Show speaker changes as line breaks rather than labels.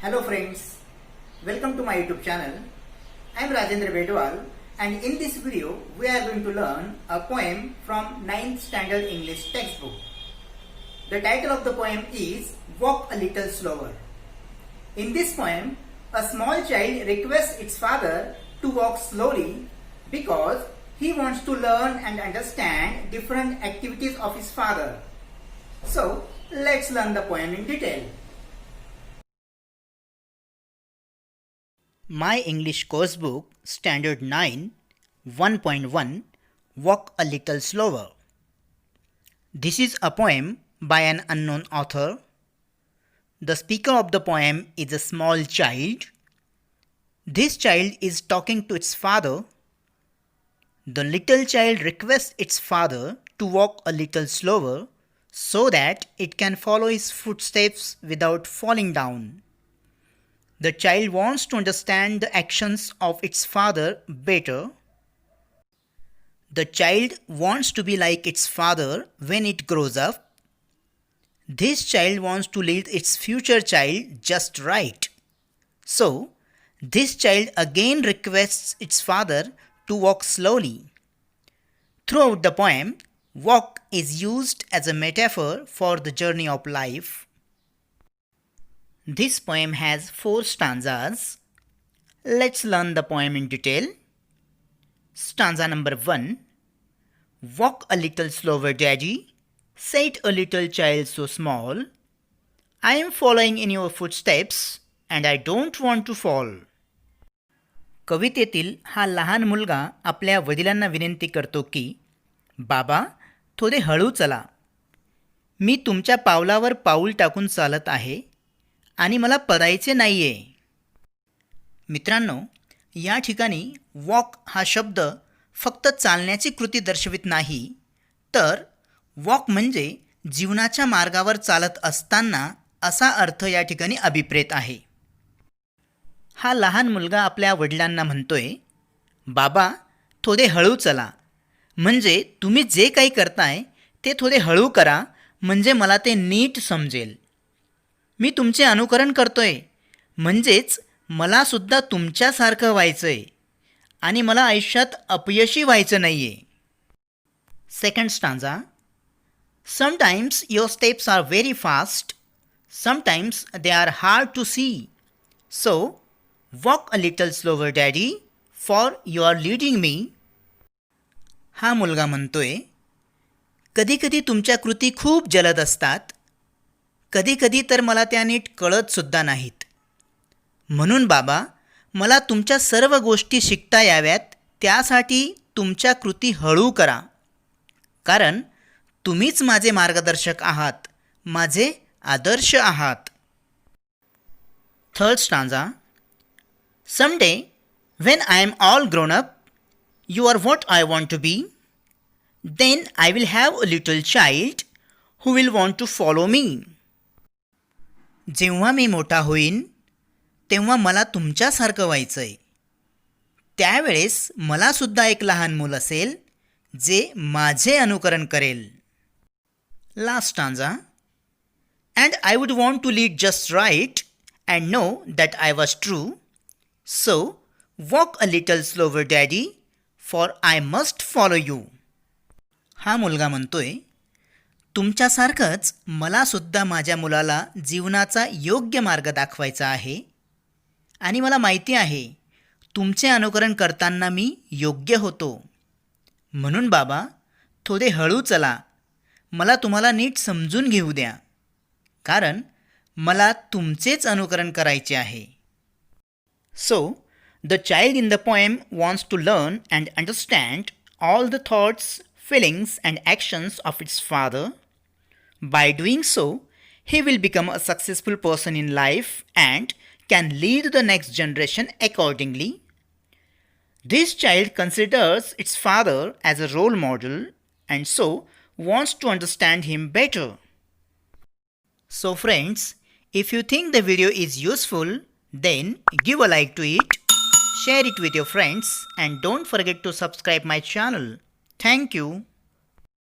Hello friends, welcome to my YouTube channel. I am Rajendra Bedwal and in this video we are going to learn a poem from 9th Standard English textbook. The title of the poem is Walk a Little Slower. In this poem, a small child requests its father to walk slowly because he wants to learn and understand different activities of his father. So, let's learn the poem in detail. My English Course Book, Standard 9, 1.1, Walk a Little Slower. This is a poem by an unknown author. The speaker of the poem is a small child. This child is talking to its father. The little child requests its father to walk a little slower so that it can follow his footsteps without falling down. The child wants to understand the actions of its father better. The child wants to be like its father when it grows up. This child wants to lead its future child just right. So, this child again requests its father to walk slowly. Throughout the poem, walk is used as a metaphor for the journey of life. This poem has 4 stanzas. Let's learn the poem in detail. Stanza number 1. Walk a little slower, Daddy, said a little child so small. I am following in your footsteps and I don't want to fall. कवितेतील हा लहान मुलगा आपल्या वडिलांना विनंती करतो की बाबा थोडे हळू चला. मी तुमच्या पावलावर पाऊल टाकून चालत आहे आणि मला पडायचे नाहीये. मित्रांनो, या ठिकाणी वॉक हा शब्द फक्त चालण्याची कृती दर्शवित नाही, तर वॉक म्हणजे जीवनाच्या मार्गावर चालत असताना असा अर्थ या ठिकाणी अभिप्रेत आहे. हा लहान मुलगा आपल्या वडिलांना म्हणतोय, बाबा थोडे हळू चला, म्हणजे तुम्ही जे काही करताय ते थोडे हळू करा, म्हणजे मला ते नीट समजेल. मी तुमचे अनुकरण करतोय, म्हणजेच मला सुद्धा तुमच्यासारखं व्हायचंय आणि मला आयुष्यात अपयशी व्हायचं नाहीये. Second stanza. Sometimes your steps are very fast, sometimes they are hard to see. So walk a little slower daddy, for you are leading me. हा मुलगा म्हणतोय, कधीकधी तुमच्या कृती खूप जलद असतात, कधीकधी तर मला त्या नीट कळतसुद्धा नाहीत. म्हणून बाबा, मला तुमच्या सर्व गोष्टी शिकता याव्यात, त्यासाठी तुमच्या कृती हळू करा, कारण तुम्हीच माझे मार्गदर्शक आहात, माझे आदर्श आहात. Third stanza. Someday, when I am all grown up, you are what I want to be. Then I will have a little child who will want to follow me. जेव्हा मी मोठा होईन, तेव्हा मला तुमच्यासारखं व्हायचंय. त्यावेळेस मलासुद्धा एक लहान मूल असेल, जे माझे अनुकरण करेल. Last stanza. And I would want to lead just right and know that I was true. So, walk a little slower, Daddy, for I must follow you. हा मुलगा म्हणतोय, तुमच्यासारखंच मलासुद्धा माझ्या मुलाला जीवनाचा योग्य मार्ग दाखवायचा आहे आणि मला माहिती आहे तुमचे अनुकरण करताना मी योग्य होतो. म्हणून बाबा थोडे हळू चला, मला तुम्हाला नीट समजून घेऊ द्या, कारण मला तुमचेच अनुकरण करायचे आहे. So, the child in the poem wants to learn and understand all the thoughts, feelings and actions of its father. By doing so, he will become a successful person in life and can lead the next generation accordingly. This child considers its father as a role model and so wants to understand him better. So friends, if you think the video is useful, then give a like to it, share it with your friends and don't forget to subscribe my channel. Thank you.